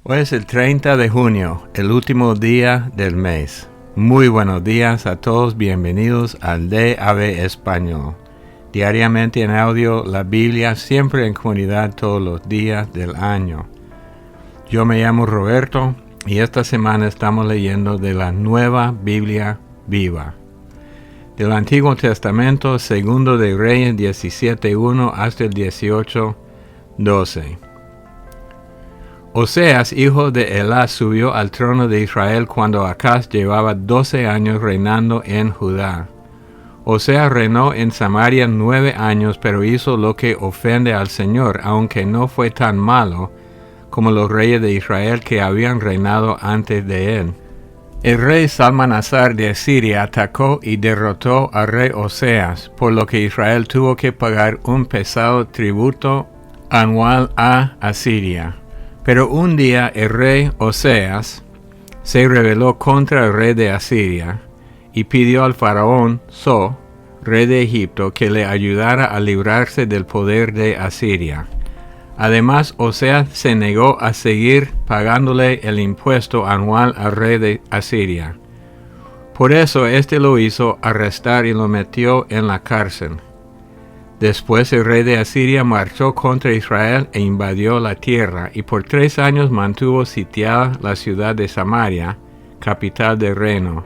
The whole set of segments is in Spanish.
Hoy es el 30 de junio, el último día del mes. Muy buenos días a todos, bienvenidos al DAB Español. Diariamente en audio, la Biblia, siempre en comunidad todos los días del año. Yo me llamo Roberto y esta semana estamos leyendo de la Nueva Biblia Viva. Del Antiguo Testamento, segundo de Reyes 17:1 hasta el 18:12. Oseas, hijo de Elá, subió al trono de Israel cuando Acaz llevaba 12 años reinando en Judá. Oseas reinó en Samaria 9 años, pero hizo lo que ofende al Señor, aunque no fue tan malo como los reyes de Israel que habían reinado antes de él. El rey Salmanasar de Asiria atacó y derrotó al rey Oseas, por lo que Israel tuvo que pagar un pesado tributo anual a Asiria. Pero un día el rey Oseas se rebeló contra el rey de Asiria y pidió al faraón So, rey de Egipto, que le ayudara a librarse del poder de Asiria. Además, Oseas se negó a seguir pagándole el impuesto anual al rey de Asiria. Por eso éste lo hizo arrestar y lo metió en la cárcel. Después el rey de Asiria marchó contra Israel e invadió la tierra, y por 3 años mantuvo sitiada la ciudad de Samaria, capital del reino.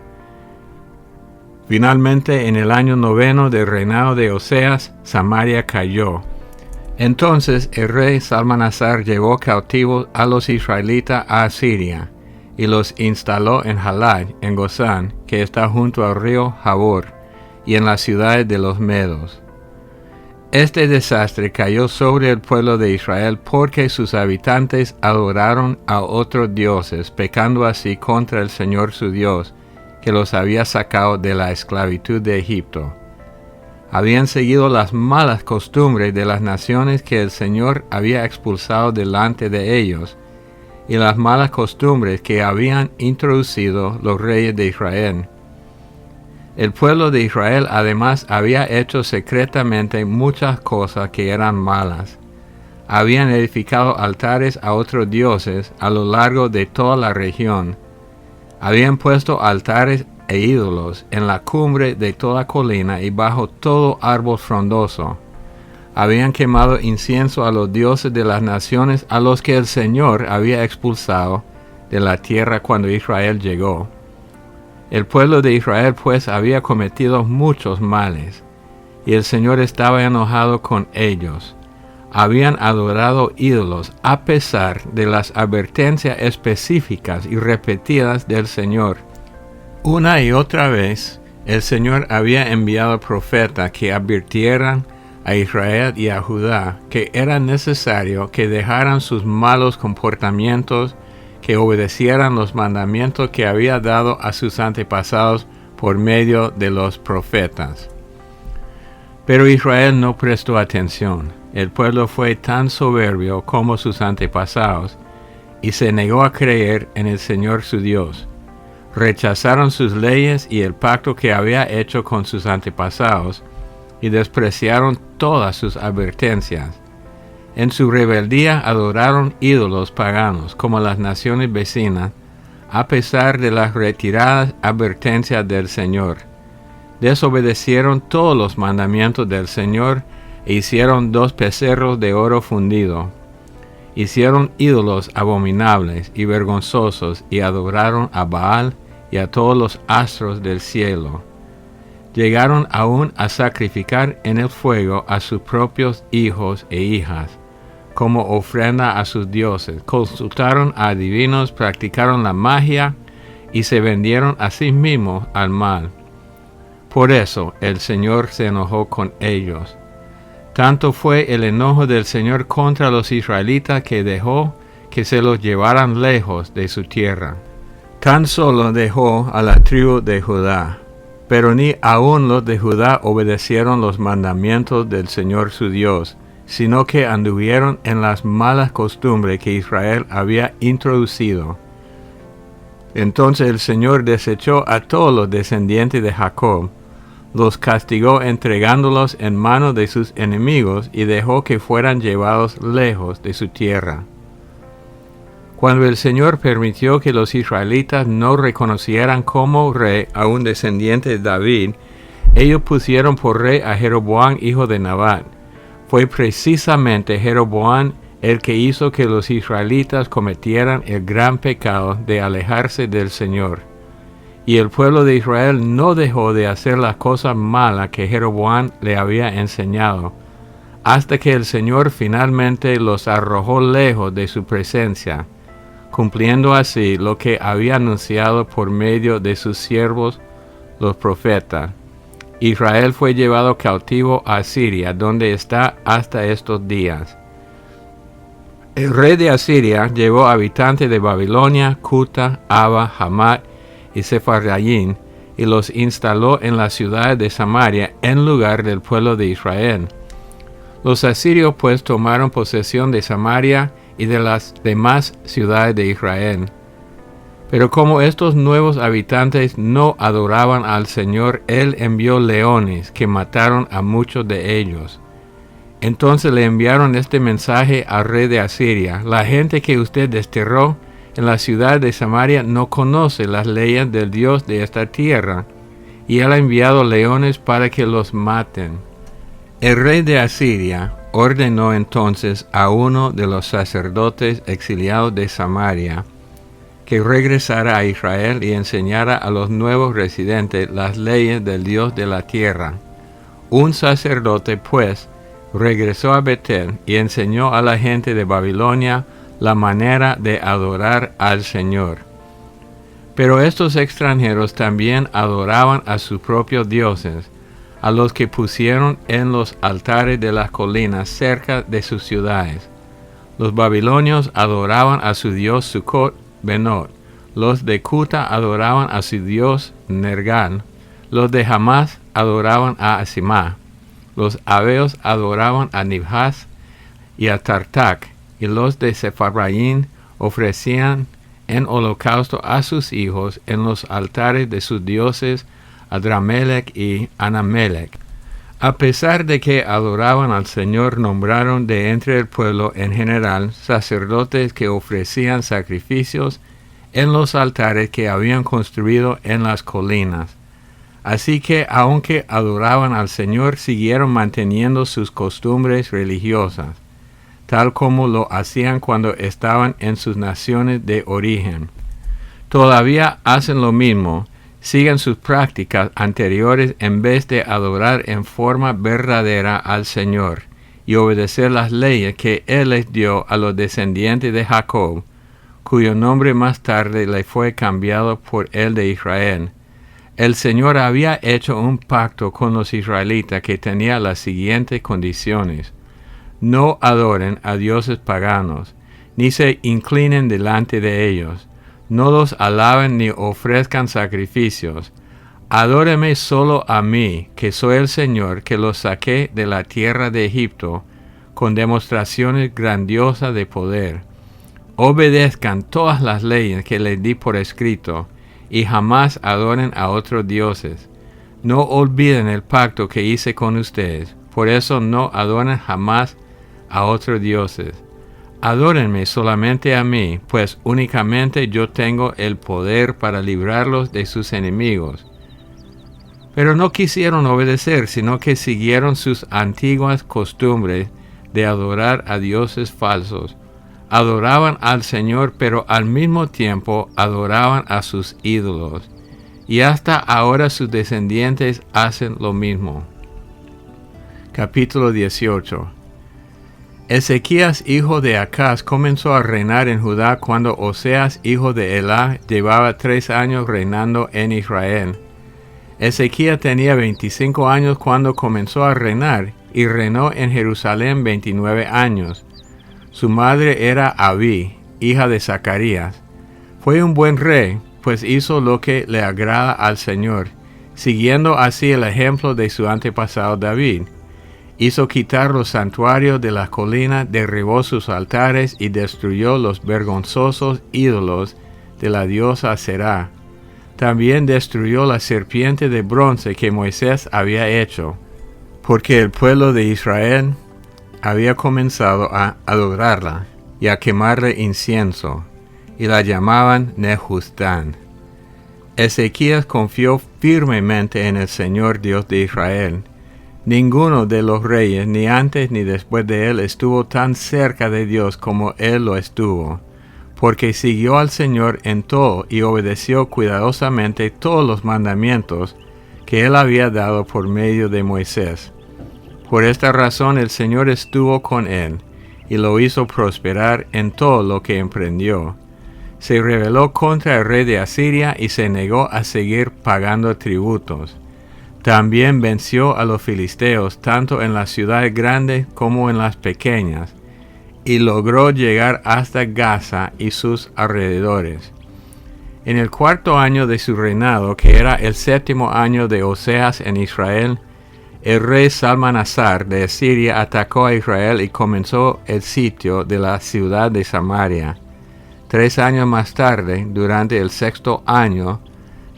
Finalmente, en el año 9 del reinado de Oseas, Samaria cayó. Entonces el rey Salmanasar llevó cautivos a los israelitas a Asiria, y los instaló en Halad, en Gozán, que está junto al río Jabor, y en las ciudades de los Medos. Este desastre cayó sobre el pueblo de Israel porque sus habitantes adoraron a otros dioses, pecando así contra el Señor su Dios, que los había sacado de la esclavitud de Egipto. Habían seguido las malas costumbres de las naciones que el Señor había expulsado delante de ellos, y las malas costumbres que habían introducido los reyes de Israel. El pueblo de Israel además había hecho secretamente muchas cosas que eran malas. Habían edificado altares a otros dioses a lo largo de toda la región. Habían puesto altares e ídolos en la cumbre de toda colina y bajo todo árbol frondoso. Habían quemado incienso a los dioses de las naciones a los que el Señor había expulsado de la tierra cuando Israel llegó. El pueblo de Israel pues había cometido muchos males, y el Señor estaba enojado con ellos. Habían adorado ídolos a pesar de las advertencias específicas y repetidas del Señor. Una y otra vez, el Señor había enviado profetas que advirtieran a Israel y a Judá que era necesario que dejaran sus malos comportamientos, que obedecieran los mandamientos que había dado a sus antepasados por medio de los profetas. Pero Israel no prestó atención. El pueblo fue tan soberbio como sus antepasados y se negó a creer en el Señor su Dios. Rechazaron sus leyes y el pacto que había hecho con sus antepasados y despreciaron todas sus advertencias. En su rebeldía adoraron ídolos paganos como las naciones vecinas, a pesar de las retiradas advertencias del Señor. Desobedecieron todos los mandamientos del Señor e hicieron 2 becerros de oro fundido. Hicieron ídolos abominables y vergonzosos y adoraron a Baal y a todos los astros del cielo. Llegaron aún a sacrificar en el fuego a sus propios hijos e hijas, como ofrenda a sus dioses. Consultaron a adivinos, practicaron la magia y se vendieron a sí mismos al mal. Por eso el Señor se enojó con ellos. Tanto fue el enojo del Señor contra los israelitas que dejó que se los llevaran lejos de su tierra. Tan solo dejó a la tribu de Judá, pero ni aun los de Judá obedecieron los mandamientos del Señor su Dios, sino que anduvieron en las malas costumbres que Israel había introducido. Entonces el Señor desechó a todos los descendientes de Jacob, los castigó entregándolos en manos de sus enemigos y dejó que fueran llevados lejos de su tierra. Cuando el Señor permitió que los israelitas no reconocieran como rey a un descendiente de David, ellos pusieron por rey a Jeroboam, hijo de Nabat. Fue precisamente Jeroboam el que hizo que los israelitas cometieran el gran pecado de alejarse del Señor. Y el pueblo de Israel no dejó de hacer las cosas malas que Jeroboam le había enseñado, hasta que el Señor finalmente los arrojó lejos de su presencia, cumpliendo así lo que había anunciado por medio de sus siervos, los profetas. Israel fue llevado cautivo a Asiria, donde está hasta estos días. El rey de Asiria llevó habitantes de Babilonia, Cuta, Ava, Hamat y Sepharvaim, y los instaló en la ciudad de Samaria en lugar del pueblo de Israel. Los asirios pues tomaron posesión de Samaria y de las demás ciudades de Israel. Pero como estos nuevos habitantes no adoraban al Señor, Él envió leones que mataron a muchos de ellos. Entonces le enviaron este mensaje al rey de Asiria: la gente que usted desterró en la ciudad de Samaria no conoce las leyes del Dios de esta tierra, y Él ha enviado leones para que los maten. El rey de Asiria ordenó entonces a uno de los sacerdotes exiliados de Samaria que regresara a Israel y enseñara a los nuevos residentes las leyes del Dios de la tierra. Un sacerdote, pues, regresó a Betel y enseñó a la gente de Babilonia la manera de adorar al Señor. Pero estos extranjeros también adoraban a sus propios dioses, a los que pusieron en los altares de las colinas cerca de sus ciudades. Los babilonios adoraban a su dios Sucot Benot, los de Cuta adoraban a su dios Nergal, los de Hamas adoraban a Asimá, los aveos adoraban a Nibhaz y a Tartak, y los de Sepharvaim ofrecían en holocausto a sus hijos en los altares de sus dioses Adramelech y Anamelech. A pesar de que adoraban al Señor, nombraron de entre el pueblo en general sacerdotes que ofrecían sacrificios en los altares que habían construido en las colinas. Así que, aunque adoraban al Señor, siguieron manteniendo sus costumbres religiosas, tal como lo hacían cuando estaban en sus naciones de origen. Todavía hacen lo mismo, siguen sus prácticas anteriores en vez de adorar en forma verdadera al Señor y obedecer las leyes que Él les dio a los descendientes de Jacob, cuyo nombre más tarde le fue cambiado por el de Israel. El Señor había hecho un pacto con los israelitas que tenía las siguientes condiciones: no adoren a dioses paganos, ni se inclinen delante de ellos, no los alaben ni ofrezcan sacrificios. Adóreme solo a mí, que soy el Señor, que los saqué de la tierra de Egipto, con demostraciones grandiosas de poder. Obedezcan todas las leyes que les di por escrito, y jamás adoren a otros dioses. No olviden el pacto que hice con ustedes, por eso no adoren jamás a otros dioses. Adórenme solamente a mí, pues únicamente yo tengo el poder para librarlos de sus enemigos. Pero no quisieron obedecer, sino que siguieron sus antiguas costumbres de adorar a dioses falsos. Adoraban al Señor, pero al mismo tiempo adoraban a sus ídolos. Y hasta ahora sus descendientes hacen lo mismo. Capítulo 18. Ezequías, hijo de Acaz, comenzó a reinar en Judá cuando Oseas, hijo de Elá, llevaba 3 años reinando en Israel. Ezequías tenía 25 años cuando comenzó a reinar, y reinó en Jerusalén 29 años. Su madre era Abí, hija de Zacarías. Fue un buen rey, pues hizo lo que le agrada al Señor, siguiendo así el ejemplo de su antepasado David. Hizo quitar los santuarios de las colinas, derribó sus altares y destruyó los vergonzosos ídolos de la diosa Aserá. También destruyó la serpiente de bronce que Moisés había hecho, porque el pueblo de Israel había comenzado a adorarla y a quemarle incienso. y la llamaban Nehushtan. Ezequías confió firmemente en el Señor Dios de Israel. Ninguno de los reyes, ni antes ni después de él, estuvo tan cerca de Dios como él lo estuvo, porque siguió al Señor en todo y obedeció cuidadosamente todos los mandamientos que él había dado por medio de Moisés. Por esta razón el Señor estuvo con él y lo hizo prosperar en todo lo que emprendió. Se rebeló contra el rey de Asiria y se negó a seguir pagando tributos. También venció a los filisteos tanto en las ciudades grandes como en las pequeñas, y logró llegar hasta Gaza y sus alrededores. En el 4º año de su reinado, que era el 7º año de Oseas en Israel, el rey Salmanasar de Asiria atacó a Israel y comenzó el sitio de la ciudad de Samaria. 3 años más tarde, durante el 6º año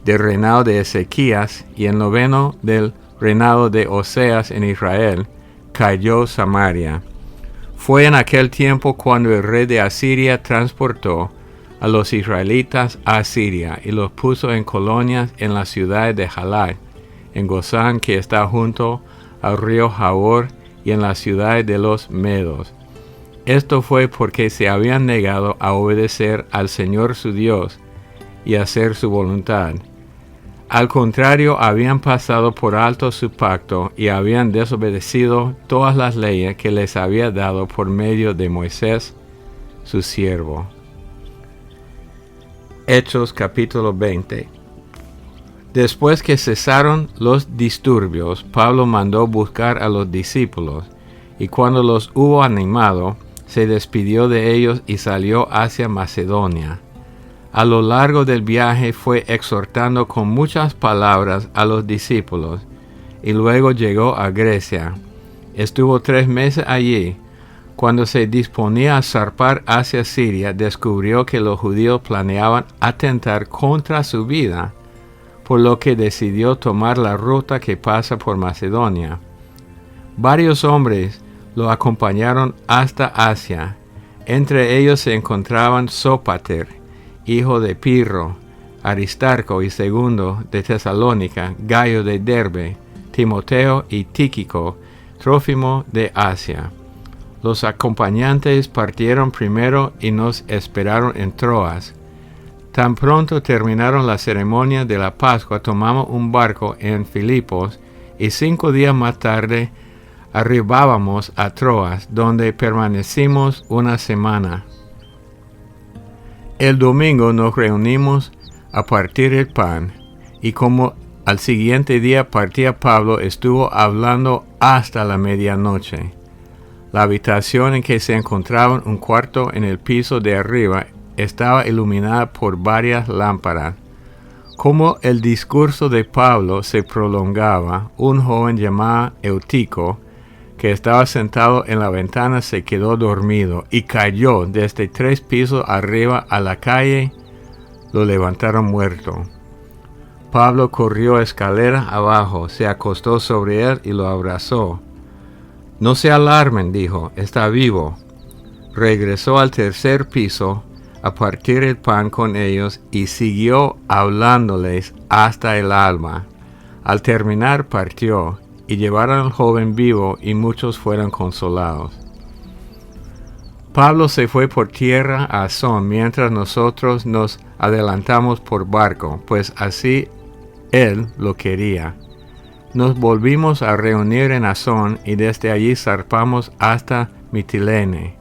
del reinado de Ezequías y el 9º del reinado de Oseas en Israel, cayó Samaria. Fue en aquel tiempo cuando el rey de Asiria transportó a los israelitas a Asiria y los puso en colonias en la ciudad de Halat, en Gozán, que está junto al río Jabor, y en la ciudad de los Medos. Esto fue porque se habían negado a obedecer al Señor su Dios y hacer su voluntad. Al contrario, habían pasado por alto su pacto y habían desobedecido todas las leyes que les había dado por medio de Moisés, su siervo. Hechos capítulo 20. Después que cesaron los disturbios, Pablo mandó buscar a los discípulos, y cuando los hubo animado, se despidió de ellos y salió hacia Macedonia. A lo largo del viaje fue exhortando con muchas palabras a los discípulos, y luego llegó a Grecia. Estuvo 3 meses allí. Cuando se disponía a zarpar hacia Siria, descubrió que los judíos planeaban atentar contra su vida, por lo que decidió tomar la ruta que pasa por Macedonia. Varios hombres lo acompañaron hasta Asia. Entre ellos se encontraban Sópater, hijo de Pirro, Aristarco y Segundo de Tesalónica, Gayo de Derbe, Timoteo y Tíquico, Trófimo de Asia. Los acompañantes partieron primero y nos esperaron en Troas. Tan pronto terminaron la ceremonia de la Pascua, tomamos un barco en Filipos y 5 días más tarde arribábamos a Troas, donde permanecimos una semana. El domingo nos reunimos a partir el pan, y como al siguiente día partía Pablo, estuvo hablando hasta la medianoche. La habitación en que se encontraba, un cuarto en el piso de arriba, estaba iluminada por varias lámparas. Como el discurso de Pablo se prolongaba, un joven llamado Eutico, que estaba sentado en la ventana, se quedó dormido y cayó desde 3 pisos arriba a la calle. Lo levantaron muerto. Pablo corrió escalera abajo, se acostó sobre él y lo abrazó. «No se alarmen», dijo, «está vivo». Regresó al 3er piso a partir el pan con ellos y siguió hablándoles hasta el alba. Al terminar partió y llevaron al joven vivo, y muchos fueron consolados. Pablo se fue por tierra a Asón, mientras nosotros nos adelantamos por barco, pues así él lo quería. Nos volvimos a reunir en Asón y desde allí zarpamos hasta Mitilene.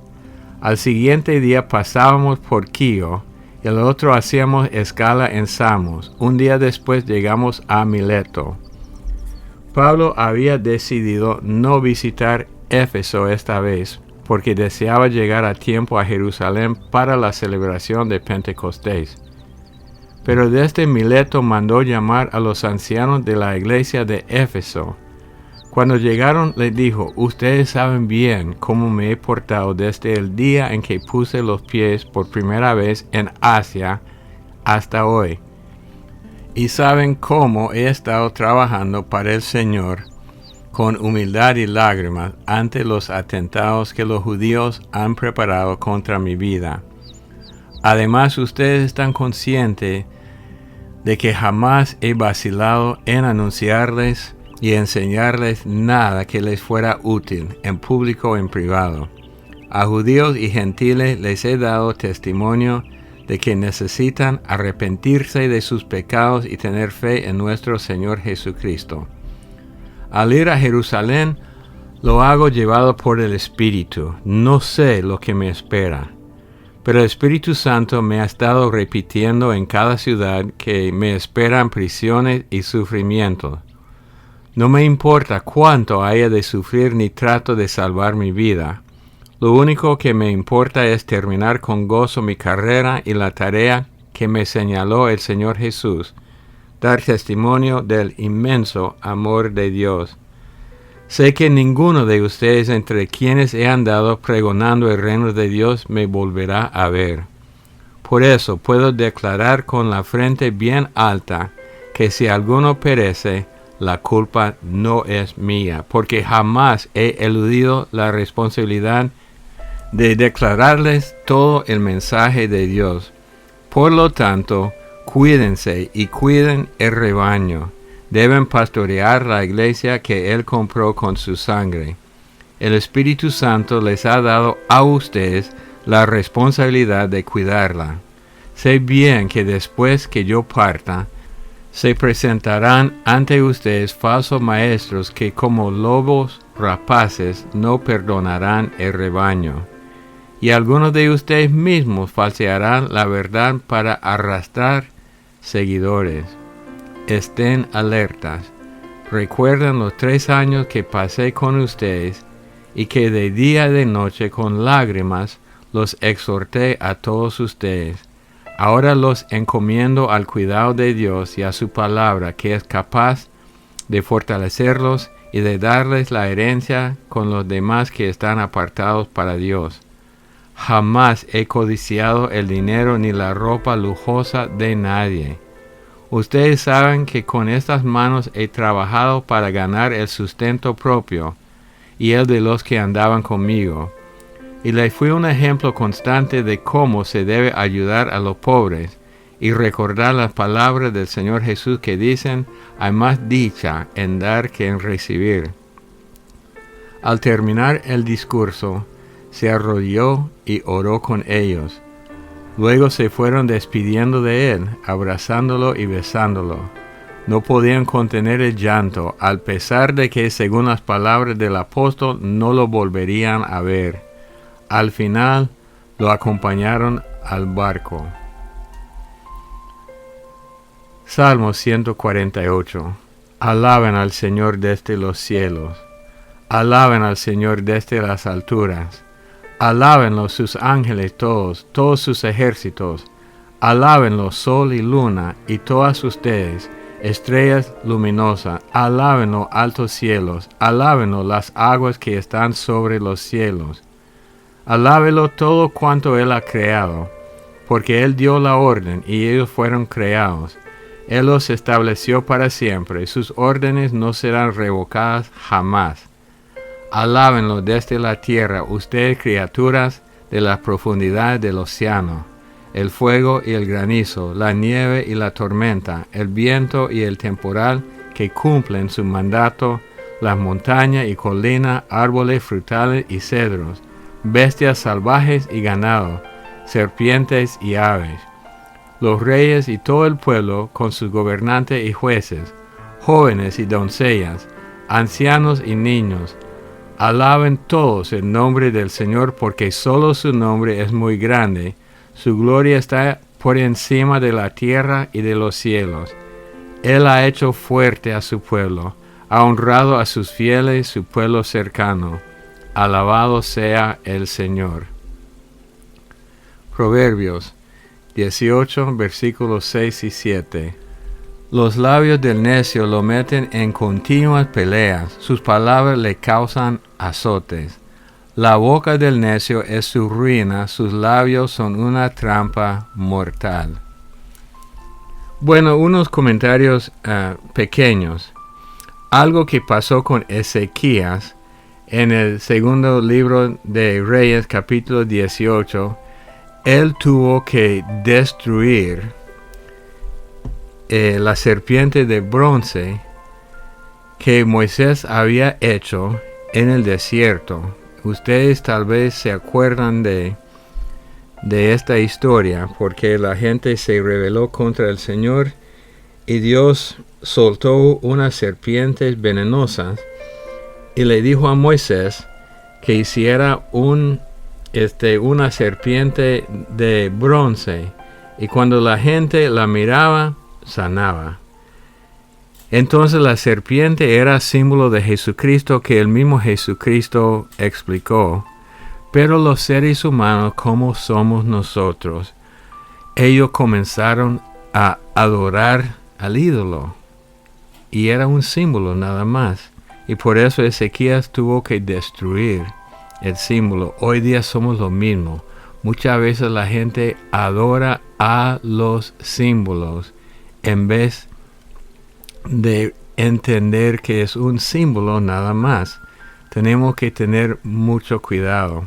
Al siguiente día pasábamos por Quío, y el otro hacíamos escala en Samos. Un día después llegamos a Mileto. Pablo había decidido no visitar Éfeso esta vez, porque deseaba llegar a tiempo a Jerusalén para la celebración de Pentecostés. Pero desde Mileto mandó llamar a los ancianos de la iglesia de Éfeso. Cuando llegaron les dijo: «Ustedes saben bien cómo me he portado desde el día en que puse los pies por primera vez en Asia hasta hoy. Y saben cómo he estado trabajando para el Señor con humildad y lágrimas ante los atentados que los judíos han preparado contra mi vida. Además, ustedes están conscientes de que jamás he vacilado en anunciarles y enseñarles nada que les fuera útil, en público o en privado. A judíos y gentiles les he dado testimonio de que necesitan arrepentirse de sus pecados y tener fe en nuestro Señor Jesucristo. Al ir a Jerusalén, lo hago llevado por el Espíritu. No sé lo que me espera, pero el Espíritu Santo me ha estado repitiendo en cada ciudad que me esperan prisiones y sufrimientos. No me importa cuánto haya de sufrir ni trato de salvar mi vida. Lo único que me importa es terminar con gozo mi carrera y la tarea que me señaló el Señor Jesús, dar testimonio del inmenso amor de Dios. Sé que ninguno de ustedes entre quienes he andado pregonando el reino de Dios me volverá a ver. Por eso puedo declarar con la frente bien alta que si alguno perece, la culpa no es mía, porque jamás he eludido la responsabilidad de declararles todo el mensaje de Dios. Por lo tanto, cuídense y cuiden el rebaño. Deben pastorear la iglesia que Él compró con su sangre. El Espíritu Santo les ha dado a ustedes la responsabilidad de cuidarla. Sé bien que después que yo parta, se presentarán ante ustedes falsos maestros que como lobos rapaces no perdonarán el rebaño. Y algunos de ustedes mismos falsearán la verdad para arrastrar seguidores. Estén alertas. Recuerden los 3 años que pasé con ustedes y que de día y de noche con lágrimas los exhorté a todos ustedes. Ahora los encomiendo al cuidado de Dios y a su palabra, que es capaz de fortalecerlos y de darles la herencia con los demás que están apartados para Dios. Jamás he codiciado el dinero ni la ropa lujosa de nadie. Ustedes saben que con estas manos he trabajado para ganar el sustento propio y el de los que andaban conmigo. Y les fui un ejemplo constante de cómo se debe ayudar a los pobres y recordar las palabras del Señor Jesús que dicen: hay más dicha en dar que en recibir. Al terminar el discurso, se arrodilló y oró con ellos. Luego se fueron despidiendo de él, abrazándolo y besándolo. No podían contener el llanto, al pesar de que, según las palabras del apóstol, no lo volverían a ver. Al final, lo acompañaron al barco. Salmo 148. Alaben al Señor desde los cielos. Alaben al Señor desde las alturas. Alábenlo sus ángeles todos sus ejércitos. Alábenlo sol y luna y todas ustedes, estrellas luminosas. Alábenlo altos cielos. Alábenlo las aguas que están sobre los cielos. Alábelo todo cuanto Él ha creado, porque Él dio la orden y ellos fueron creados. Él los estableció para siempre. Sus órdenes no serán revocadas jamás. Alábenlo desde la tierra, ustedes criaturas de la profundidad del océano, el fuego y el granizo, la nieve y la tormenta, el viento y el temporal que cumplen su mandato, las montañas y colinas, árboles frutales y cedros, bestias salvajes y ganado, serpientes y aves, los reyes y todo el pueblo con sus gobernantes y jueces, jóvenes y doncellas, ancianos y niños. Alaben todos el nombre del Señor, porque solo su nombre es muy grande. Su gloria está por encima de la tierra y de los cielos. Él ha hecho fuerte a su pueblo, ha honrado a sus fieles, su pueblo cercano. Alabado sea el Señor. Proverbios 18, versículos 6 y 7. Los labios del necio lo meten en continuas peleas, sus palabras le causan azotes. La boca del necio es su ruina, sus labios son una trampa mortal. Bueno, unos comentarios pequeños. Algo que pasó con Ezequías en el segundo libro de Reyes, capítulo 18, él tuvo que destruir la serpiente de bronce que Moisés había hecho en el desierto. Ustedes tal vez se acuerdan de esta historia, porque la gente se rebeló contra el Señor y Dios soltó unas serpientes venenosas y le dijo a Moisés que hiciera una serpiente de bronce, y cuando la gente la miraba, sanaba. Entonces la serpiente era símbolo de Jesucristo, que el mismo Jesucristo explicó. Pero los seres humanos, como somos nosotros, ellos comenzaron a adorar al ídolo. Y era un símbolo nada más. Y por eso Ezequías tuvo que destruir el símbolo. Hoy día somos lo mismo. Muchas veces la gente adora a los símbolos en vez de entender que es un símbolo nada más. Tenemos que tener mucho cuidado.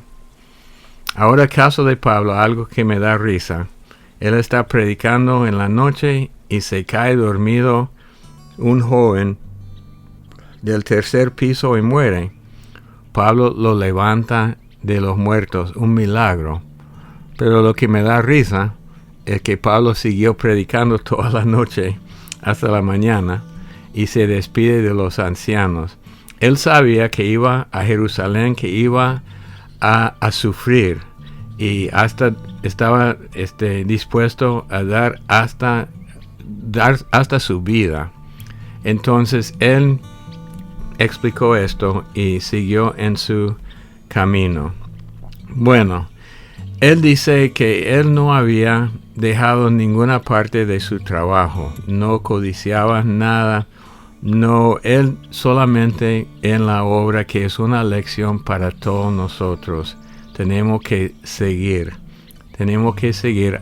Ahora el caso de Pablo, algo que me da risa. Él está predicando en la noche y se cae dormido un joven del tercer piso y muere. Pablo lo levanta de los muertos, un milagro. Pero lo que me da risa es que Pablo siguió predicando toda la noche hasta la mañana y se despide de los ancianos. Él sabía que iba a Jerusalén, que iba a sufrir, y hasta estaba dispuesto a dar hasta su vida. Entonces él explicó esto y siguió en su camino. Bueno, él dice que él no había dejado ninguna parte de su trabajo, no codiciaba nada. No, él solamente en la obra, que es una lección para todos nosotros. Tenemos que seguir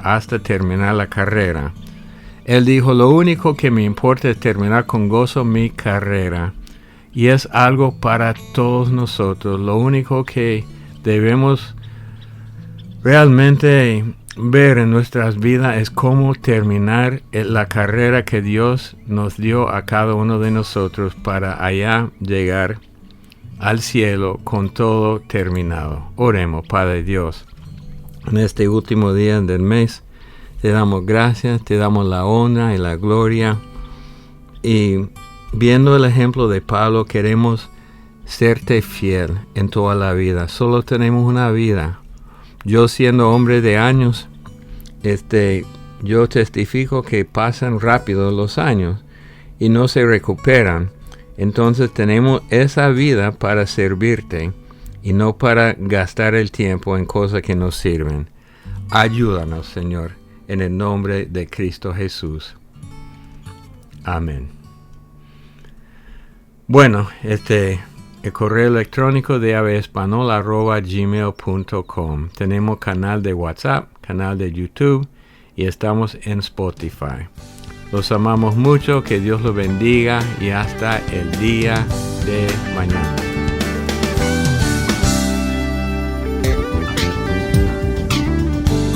hasta terminar la carrera. Él dijo, lo único que me importa es terminar con gozo mi carrera. Y es algo para todos nosotros. Lo único que debemos realmente ver en nuestras vidas es cómo terminar la carrera que Dios nos dio a cada uno de nosotros para allá llegar al cielo con todo terminado. Oremos. Padre Dios, en este último día del mes te damos gracias, te damos la honra y la gloria, y viendo el ejemplo de Pablo queremos serte fiel en toda la vida. Solo tenemos una vida. Yo, siendo hombre de años, yo testifico que pasan rápido los años y no se recuperan. Entonces tenemos esa vida para servirte y no para gastar el tiempo en cosas que no sirven. Ayúdanos, Señor, en el nombre de Cristo Jesús. Amén. Bueno, el correo electrónico de avespanol@gmail.com. Tenemos canal de WhatsApp, canal de YouTube, y estamos en Spotify. Los amamos mucho, que Dios los bendiga, y hasta el día de mañana.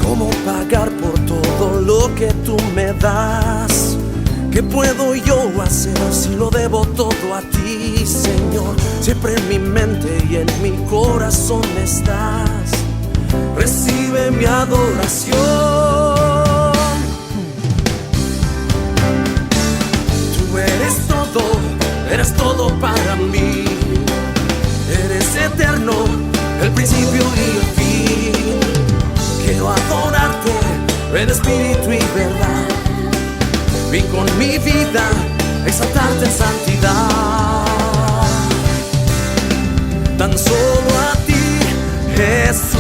¿Cómo pagar por todo lo que tú me das? ¿Qué puedo yo hacer si lo debo todo a ti, Señor? Siempre en mi mente y en mi corazón estás. Recibe mi adoración. Tú eres todo para mí. Eres eterno, el principio y el fin. Quiero adorarte en espíritu y verdad. Ven con mi vida, exaltarte en santidad. Tan solo a ti, Jesús.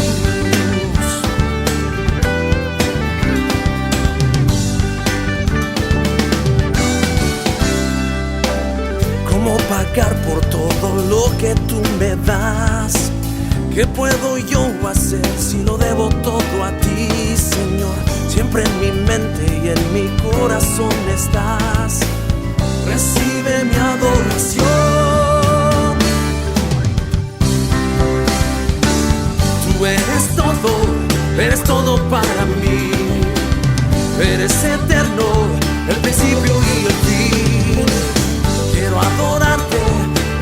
¿Cómo pagar por todo lo que tú me das? ¿Qué puedo yo hacer si lo debo todo a ti, Señor? Siempre en mi mente y en mi corazón estás. Recibe mi adoración. Tú eres todo, eres todo para mí. Eres eterno, el principio y el fin. Quiero adorarte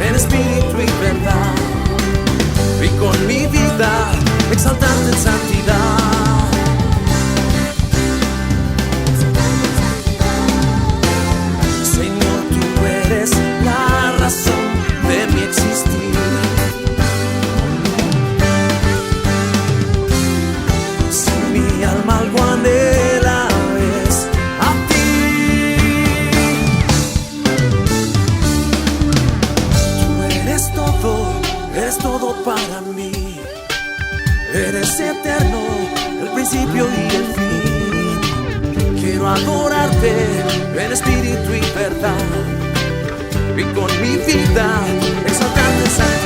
en espíritu y verdad, y con mi vida exaltarte en santidad. Señor, tú eres la razón de mi existir. Si mi alma algo anhela es a ti. Tú eres todo para mí. Eres eterno, el principio y el fin. Quiero adorarte en espíritu y verdad, y con mi vida exaltarte en santidad.